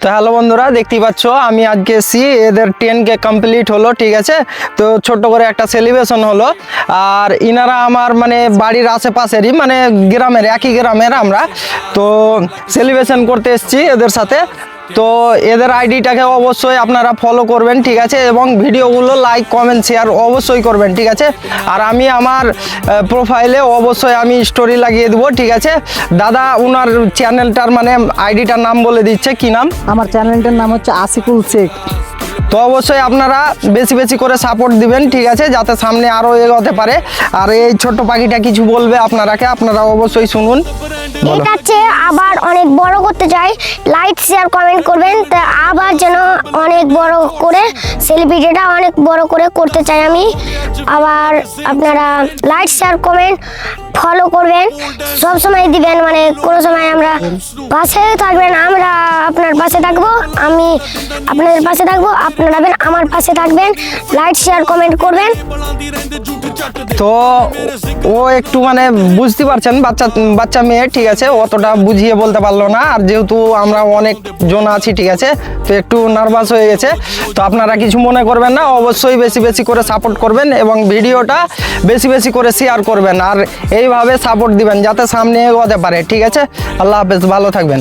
তো হ্যালো বন্ধুরা, দেখতেই পাচ্ছ আমি আজকে এসেছি, এদের 10K কমপ্লিট হলো, ঠিক আছে। তো ছোট্ট করে একটা সেলিব্রেশন হলো। আর ইনারা আমার মানে বাড়ির আশেপাশেরই, মানে গ্রামের, একই গ্রামের আমরা। তো সেলিব্রেশন করতে এসেছি এদের সাথে। তো এদের আইডিটাকে অবশ্যই আপনারা ফলো করবেন, ঠিক আছে, এবং ভিডিওগুলো লাইক কমেন্ট শেয়ার অবশ্যই করবেন, ঠিক আছে। আর আমি আমার প্রোফাইলে অবশ্যই আমি স্টোরি লাগিয়ে দেবো, ঠিক আছে। দাদা ওনার চ্যানেলটার মানে আইডিটার নাম বলে দিচ্ছে, কি নাম? আমার চ্যানেলটার নাম হচ্ছে আশিকুল শেখ। তো অবশ্যই আপনারা বেশি বেশি করে সাপোর্ট দিবেন, ঠিক আছে, যাতে সামনে আরও এগোতে পারে। আর এই ছোট্ট পাখিটা কিছু বলবে আপনারা অবশ্যই শুনুন। এটা হচ্ছে আবার অনেক বড় করতে চাই, লাইক শেয়ার কমেন্ট করবেন, তা আবার যেন অনেক বড় করে সেলিব্রিটিটা অনেক বড় করে করতে চাই আমি। আবার আপনারা লাইক শেয়ার কমেন্ট ফলো করবেন, সব সময় দিবেন, মানে কোনো সময় আমরা পাশে থাকবেন, আমরা আপনার পাশে থাকবো, আমি আপনাদের পাশে থাকবো, আপনারা আমার পাশে থাকবেন, লাইক শেয়ার কমেন্ট করবেন। তো ও একটু মানে বুঝতে পারছেন, বাচ্চা মেয়ে, ঠিক আছে, অতটা বুঝিয়ে বলতে পারলো না। আর যেহেতু আমরা অনেক জন আছি, ঠিক আছে, তো একটু নার্ভাস হয়ে গেছে। তো আপনারা কিছু মনে করবেন না, অবশ্যই বেশি বেশি করে সাপোর্ট করবেন এবং ভিডিওটা বেশি বেশি করে শেয়ার করবেন। আর এইভাবে সাপোর্ট দিবেন যাতে সামনে এগোতে পারে, ঠিক আছে। আল্লাহ হাফেজ, ভালো থাকবেন।